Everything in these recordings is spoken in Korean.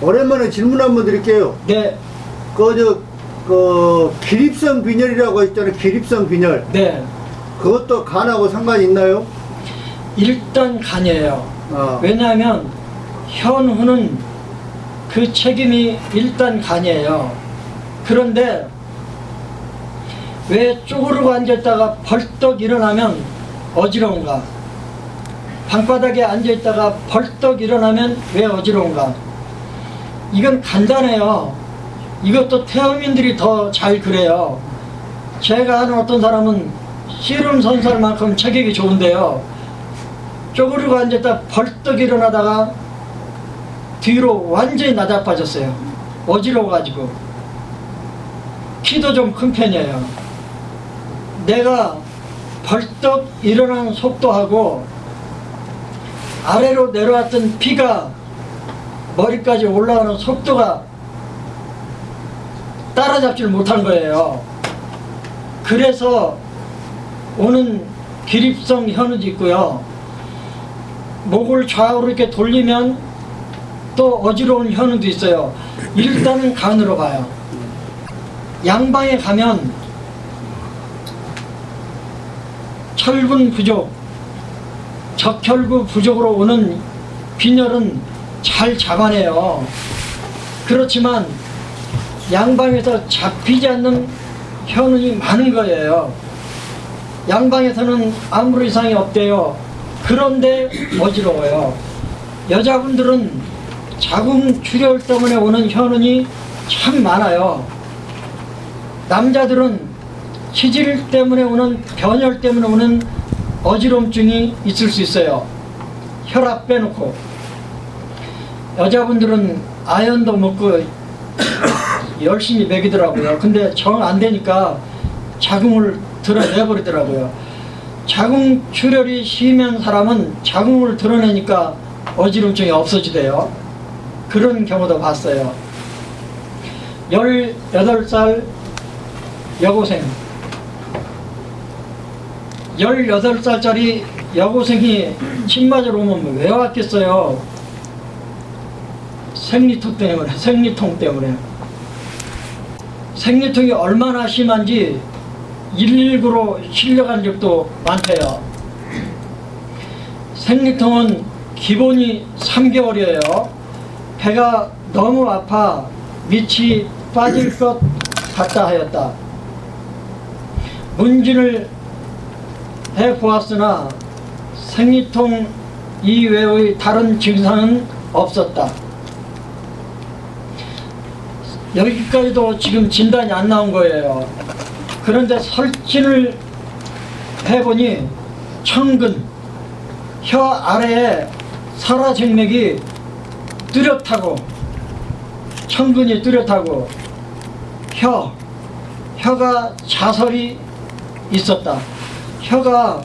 오랜만에 질문 한번 드릴게요. 네. 기립성 빈혈이라고 있잖아요. 기립성 빈혈. 네. 그것도 간하고 상관이 있나요? 일단 간이에요. 아. 왜냐하면 현후는 그 책임이 일단 간이에요. 그런데 왜 쪼그르고 앉았다가 벌떡 일어나면 어지러운가? 방바닥에 앉아있다가 벌떡 일어나면 왜 어지러운가? 이건 간단해요. 이것도 태어민들이 더 잘 그래요. 제가 아는 어떤 사람은 씨름 선수만큼 체격이 좋은데요. 쪼그리고 앉았다 벌떡 일어나다가 뒤로 완전히 나자빠졌어요. 어지러워가지고. 키도 좀 큰 편이에요. 내가 벌떡 일어나는 속도하고 아래로 내려왔던 피가 머리까지 올라가는 속도가 따라잡지를 못한 거예요. 그래서 오는 기립성 현우도 있고요. 목을 좌우로 이렇게 돌리면 또 어지러운 현우도 있어요. 일단은 간으로 봐요. 양방에 가면 철분 부족, 적혈구 부족으로 오는 빈혈은 잘 잡아내요. 그렇지만 양방에서 잡히지 않는 현운이 많은 거예요. 양방에서는 아무런 이상이 없대요. 그런데 어지러워요. 여자분들은 자궁출혈 때문에 오는 현운이 참 많아요. 남자들은 치질 때문에 오는, 변혈 때문에 오는 어지럼증이 있을 수 있어요. 혈압 빼놓고. 여자분들은 아연도 먹고 열심히 먹이더라고요. 근데 정 안 되니까 자궁을 드러내버리더라고요. 자궁출혈이 심한 사람은 자궁을 드러내니까 어지럼증이 없어지대요. 그런 경우도 봤어요. 18살 여고생, 18살짜리 여고생이 침 맞으러 오면 왜 왔겠어요? 생리통 때문에. 생리통이 얼마나 심한지 119로 실려간 적도 많대요. 생리통은 기본이 3개월이에요. 배가 너무 아파 밑이 빠질 것 같다 하였다. 문진을 해보았으나 생리통 이외의 다른 증상은 없었다. 여기까지도 지금 진단이 안 나온 거예요. 그런데 설진을 해보니 청근, 혀 아래에 살아정맥이 뚜렷하고, 청근이 뚜렷하고, 혀가 자설이 있었다. 혀가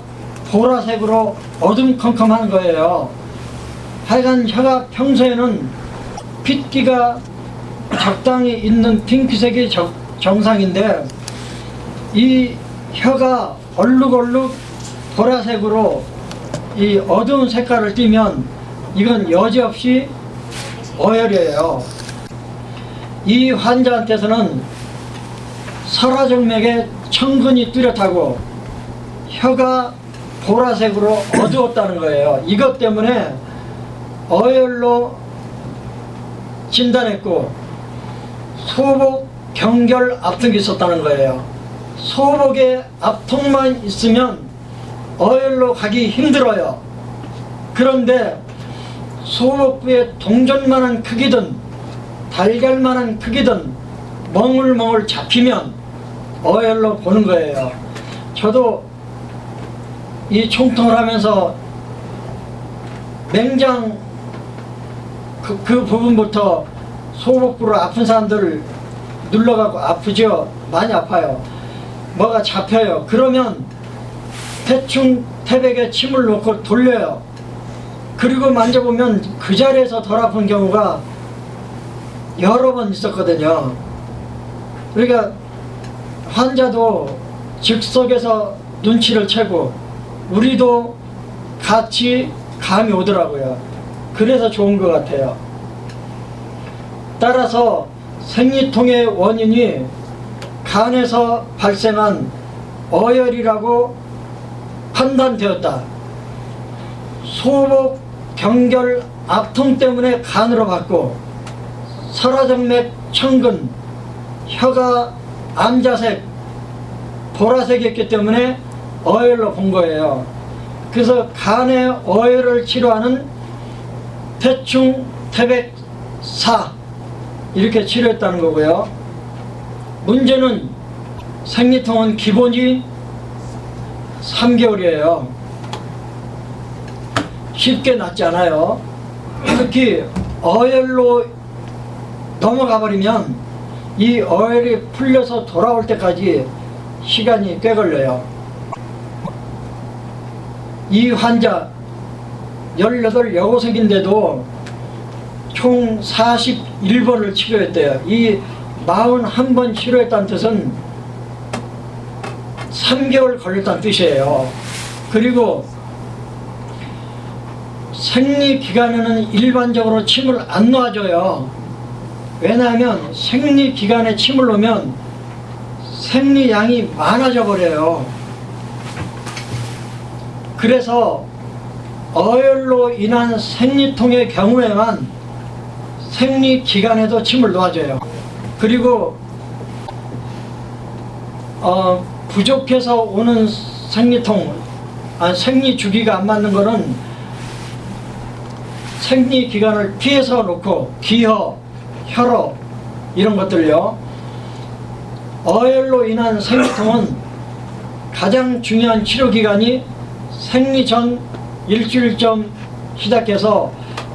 보라색으로 어둠컴컴한 거예요. 하여간 혀가 평소에는 핏기가 적당히 있는 핑크색이 정상인데 이 혀가 얼룩얼룩 보라색으로 이 어두운 색깔을 띠면 이건 여지없이 어혈이에요. 이 환자한테서는 설화정맥에 청근이 뚜렷하고 혀가 보라색으로 어두웠다는 거예요. 이것 때문에 어혈로 진단했고 소복 경결 압통이 있었다는 거예요. 소복에 압통만 있으면 어혈로 가기 힘들어요. 그런데 소복부에 동전만한 크기든 달걀만한 크기든 멍울멍울 잡히면 어혈로 보는 거예요. 저도 이 총통을 하면서 맹장 그 부분부터 소복부로 아픈 사람들 눌러가고 아프죠? 많이 아파요. 뭐가 잡혀요. 그러면 대충 태백에 침을 놓고 돌려요. 그리고 만져보면 그 자리에서 덜 아픈 경우가 여러 번 있었거든요. 그러니까 환자도 즉석에서 눈치를 채고 우리도 같이 감이 오더라고요. 그래서 좋은 것 같아요. 따라서 생리통의 원인이 간에서 발생한 어혈이라고 판단되었다. 소복, 경결, 압통 때문에 간으로 갔고 설화정맥, 청근, 혀가 암자색, 보라색이었기 때문에 어혈로 본 거예요. 그래서 간의 어혈을 치료하는 태충, 태백사 이렇게 치료했다는 거고요. 문제는 생리통은 기본이 3개월이에요. 쉽게 낫지 않아요. 특히 어혈로 넘어가 버리면 이 어혈이 풀려서 돌아올 때까지 시간이 꽤 걸려요. 이 환자 18 여고생인데도 총 41번을 치료했대요. 이 41번 치료했다는 뜻은 3개월 걸렸다는 뜻이에요. 그리고 생리기간에는 일반적으로 침을 안 놔줘요. 왜냐하면 생리기간에 침을 놓으면 생리량이 많아져 버려요. 그래서 어혈로 인한 생리통의 경우에만 생리기간에도 침을 놓아줘요. 그리고 부족해서 오는 생리통, 생리주기가 안 맞는 거는 생리기간을 피해서 놓고 기허, 혈어 이런 것들요. 어혈로 인한 생리통은 가장 중요한 치료기간이 생리 전 일주일쯤 시작해서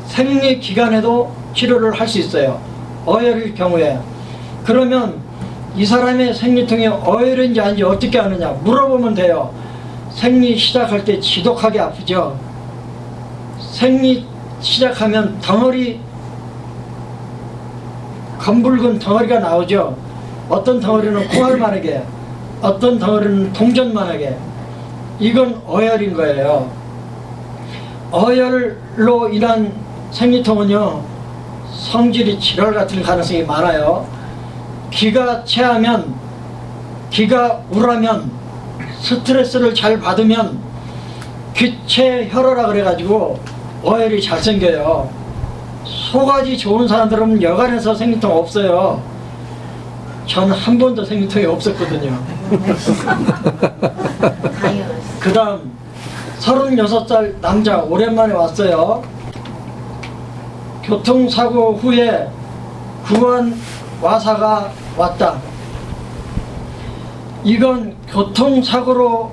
생리기간에도 치료를 할 수 있어요. 어혈일 경우에. 그러면 이 사람의 생리통이 어혈인지 아닌지 어떻게 아느냐 물어보면 돼요. 생리 시작할 때 지독하게 아프죠. 생리 시작하면 덩어리, 검붉은 덩어리가 나오죠. 어떤 덩어리는 콩알만하게, 어떤 덩어리는 동전만하게. 이건 어혈인 거예요. 어혈로 인한 생리통은요, 성질이 질환 같은 가능성이 많아요. 기가 체하면, 기가 우울하면, 스트레스를 잘 받으면 귀체혈어라 그래가지고 어혈이 잘 생겨요. 소가지 좋은 사람들은 여간에서 생리통 없어요. 전 한 번도 생리통이 없었거든요. 그 다음 36살 남자 오랜만에 왔어요. 교통사고 후에 구안 와사가 왔다. 이건 교통사고로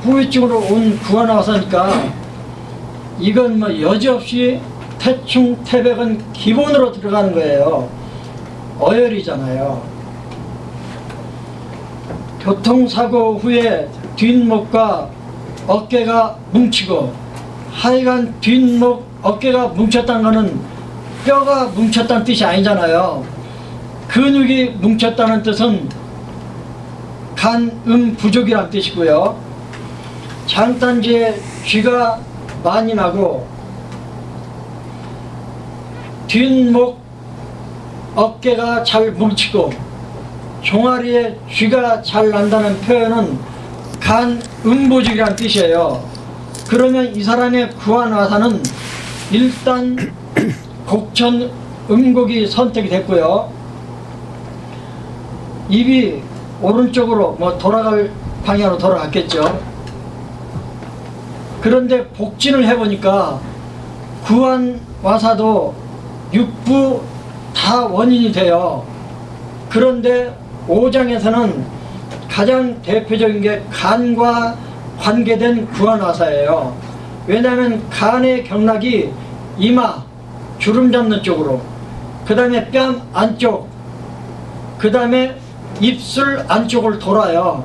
후유증으로 온 구안 와사니까 이건 뭐 여지없이 태충, 태백은 기본으로 들어가는 거예요. 어혈이잖아요. 교통사고 후에 뒷목과 어깨가 뭉치고, 하여간 뒷목, 어깨가 뭉쳤다는 거는 뼈가 뭉쳤다는 뜻이 아니잖아요. 근육이 뭉쳤다는 뜻은 간, 부족이란 뜻이고요. 장단지에 쥐가 많이 나고 뒷목, 어깨가 잘 뭉치고 종아리에 쥐가 잘 난다는 표현은 간, 부족이란 뜻이에요. 그러면 이 사람의 구안와사는 일단 곡천, 음곡이 선택이 됐고요. 입이 오른쪽으로 돌아갈 방향으로 돌아갔겠죠. 그런데 복진을 해보니까 구안와사도 육부 다 원인이 돼요. 그런데 오장에서는 가장 대표적인 게 간과 관계된 구안와사예요. 왜냐하면 간의 경락이 이마, 주름 잡는 쪽으로, 그 다음에 뺨 안쪽, 그 다음에 입술 안쪽을 돌아요.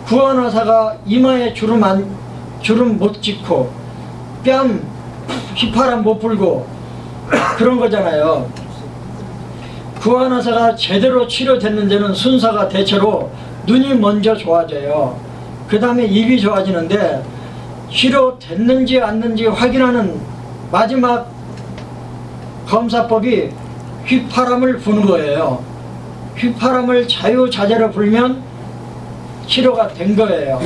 구안와사가 이마에 주름 못 찍고 뺨 휘파람 못 불고 그런 거잖아요. 구안와사가 제대로 치료됐는 데는 순서가 대체로 눈이 먼저 좋아져요. 그 다음에 입이 좋아지는데, 치료됐는지 안는지 확인하는 마지막 검사법이 휘파람을 부는 거예요. 휘파람을 자유자재로 불면 치료가 된 거예요.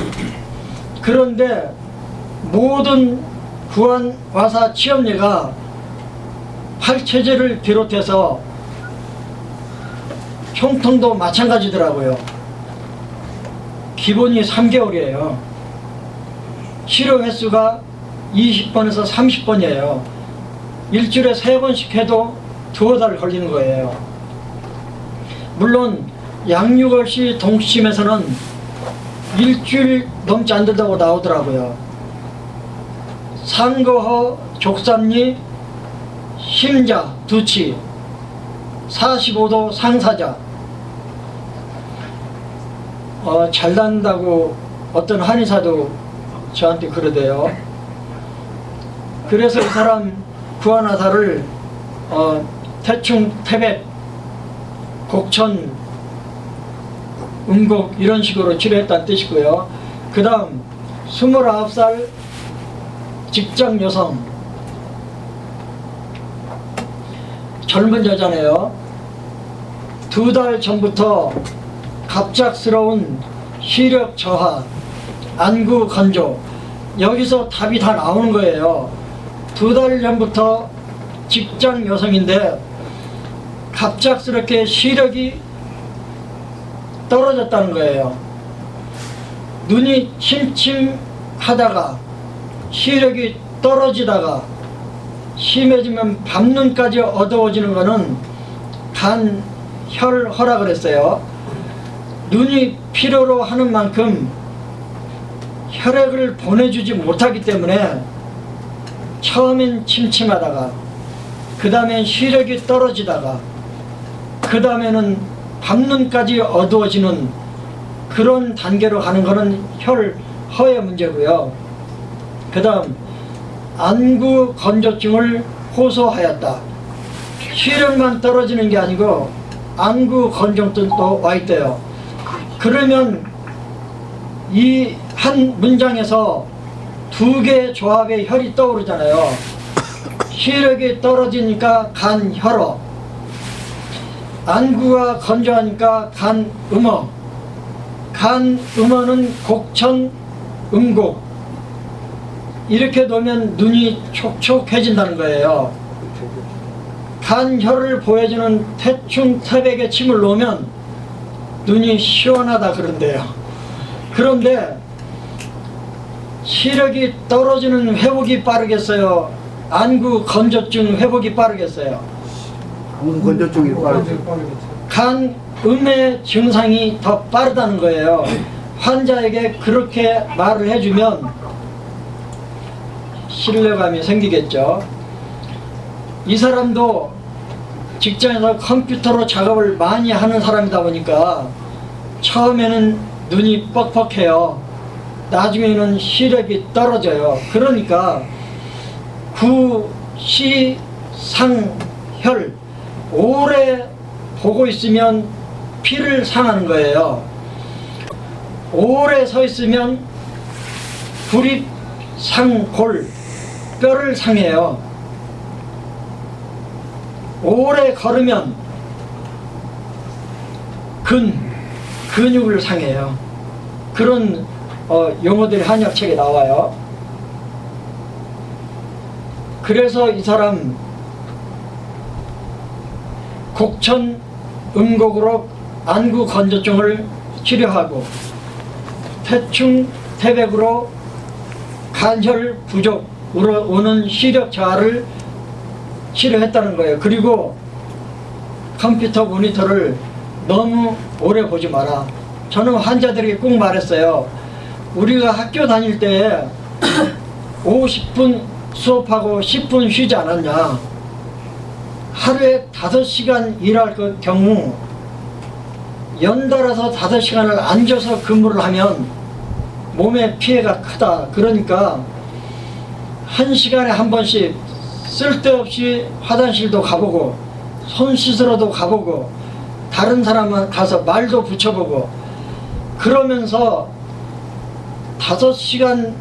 그런데 모든 구안와사 치염제가 팔체제를 비롯해서 흉통도 마찬가지더라고요. 기본이 3개월이에요. 치료 횟수가 20번에서 30번이에요. 일주일에 3번씩 해도 2달 걸리는 거예요. 물론 양육월시 동치심에서는 일주일 넘지 않는다고 나오더라고요. 상거허, 족삼리, 심자, 두치, 45도 상사자. 잘 낫는다고 어떤 한의사도 저한테 그러대요. 그래서 이 사람 구안화사를 태충, 태백, 곡천, 음곡 이런 식으로 치료했다는 뜻이고요. 그 다음 29살 직장 여성, 젊은 여자네요. 2달 전부터 갑작스러운 시력 저하, 안구 건조, 여기서 답이 다 나오는 거예요. 2달 전부터 직장 여성인데 갑작스럽게 시력이 떨어졌다는 거예요. 눈이 침침하다가 시력이 떨어지다가 심해지면 밤눈까지 어두워지는 거는 간혈허라 그랬어요. 눈이 필요로 하는 만큼 혈액을 보내주지 못하기 때문에 처음엔 침침하다가 그 다음엔 시력이 떨어지다가 그 다음에는 밤눈까지 어두워지는 그런 단계로 가는 거는 혈허의 문제고요. 그 다음 안구 건조증을 호소하였다. 시력만 떨어지는 게 아니고 안구 건조증도 와 있대요. 그러면 이 한 문장에서 2개의 조합의 혈이 떠오르잖아요. 시력이 떨어지니까 간혈어, 안구가 건조하니까 간음어, 간음어는 곡천, 음곡, 이렇게 놓으면 눈이 촉촉해진다는 거예요. 간혈을 보여주는 태충, 태백에 침을 놓으면 눈이 시원하다 그런데요. 그런데 시력이 떨어지는 회복이 빠르겠어요? 안구 건조증 회복이 빠르겠어요? 안구 건조증이 빠르죠. 간음의 증상이 더 빠르다는 거예요. 환자에게 그렇게 말을 해주면 신뢰감이 생기겠죠. 이 사람도 직장에서 컴퓨터로 작업을 많이 하는 사람이다 보니까 처음에는 눈이 뻑뻑해요. 나중에는 시력이 떨어져요. 그러니까 구시상혈, 오래 보고 있으면 피를 상하는 거예요. 오래 서 있으면 구립상골, 뼈를 상해요. 오래 걸으면 근육을 상해요. 그런 용어들이 한약책에 나와요. 그래서 이 사람 곡천, 음곡으로 안구 건조증을 치료하고 태충, 태백으로 간혈 부족으로 오는 시력 저하를 치료했다는 거예요. 그리고 컴퓨터 모니터를 너무 오래 보지 마라. 저는 환자들에게 꼭 말했어요. 우리가 학교 다닐 때 50분 수업하고 10분 쉬지 않았냐. 하루에 5시간 일할 경우 연달아서 5시간을 앉아서 근무를 하면 몸에 피해가 크다. 그러니까 1시간에 한 번씩 쓸데없이 화장실도 가보고 손 씻으러도 가보고 다른 사람은 가서 말도 붙여보고 그러면서 5시간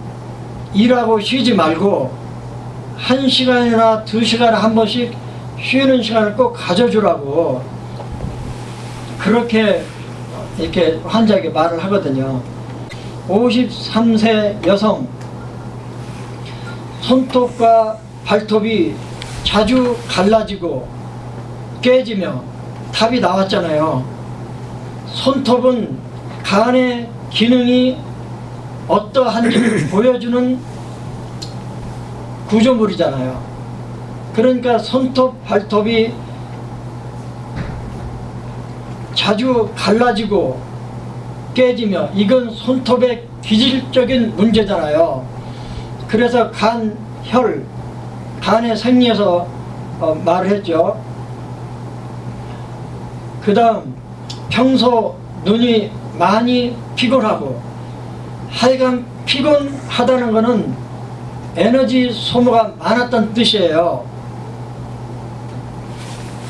일하고 쉬지 말고 1시간이나 2시간에 한 번씩 쉬는 시간을 꼭 가져주라고 그렇게 이렇게 환자에게 말을 하거든요. 53세 여성, 손톱과 발톱이 자주 갈라지고 깨지며 답이 나왔잖아요. 손톱은 간의 기능이 어떠한지 보여주는 구조물이잖아요. 그러니까 손톱, 발톱이 자주 갈라지고 깨지며 이건 손톱의 기질적인 문제잖아요. 그래서 간, 혈, 간의 생리에서 말을 했죠. 그 다음 평소 눈이 많이 피곤하고, 하여간 피곤하다는 것은 에너지 소모가 많았다는 뜻이에요.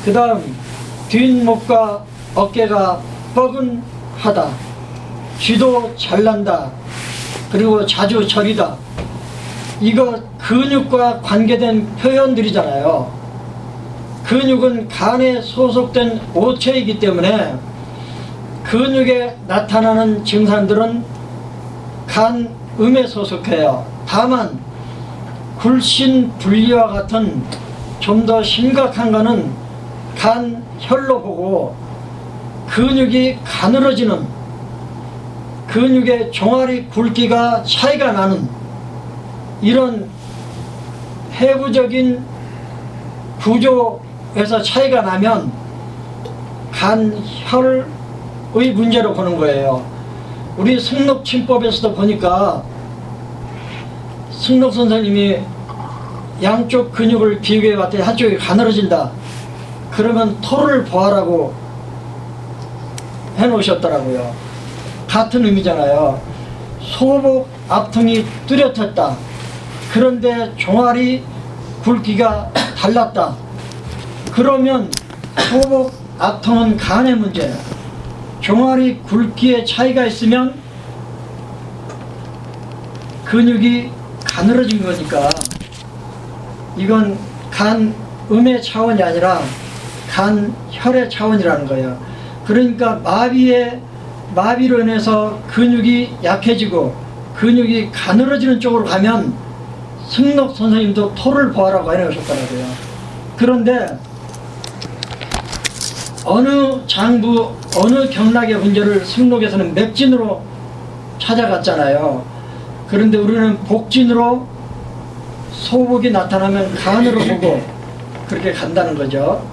그 다음 뒷목과 어깨가 뻐근하다, 쥐도 잘난다, 그리고 자주 저리다. 이거 근육과 관계된 표현들이잖아요. 근육은 간에 소속된 오체이기 때문에 근육에 나타나는 증상들은 간음에 소속해요. 다만 굴신분리와 같은 좀 더 심각한 거는 간혈로 보고, 근육이 가늘어지는, 근육의 종아리 굵기가 차이가 나는 이런 해부적인 구조에서 차이가 나면 간혈의 문제로 보는 거예요. 우리 승록침법에서도 보니까 승록 선생님이 양쪽 근육을 비교해 봤더니 한쪽이 가늘어진다. 그러면 토를 보아라고 해놓으셨더라고요. 같은 의미잖아요. 소복 앞통이 뚜렷했다. 그런데 종아리 굵기가 달랐다. 그러면 소복 앞통은 간의 문제예요. 종아리 굵기에 차이가 있으면 근육이 가늘어진 거니까 이건 간음의 차원이 아니라 간혈의 차원이라는 거예요. 그러니까 마비로 인해서 근육이 약해지고 근육이 가늘어지는 쪽으로 가면 승록 선생님도 토를 보아라고 해놓으셨더라고요. 그런데 어느 장부, 어느 경락의 문제를 승록에서는 맥진으로 찾아갔잖아요. 그런데 우리는 복진으로 소복이 나타나면 간으로 보고 그렇게 간다는 거죠.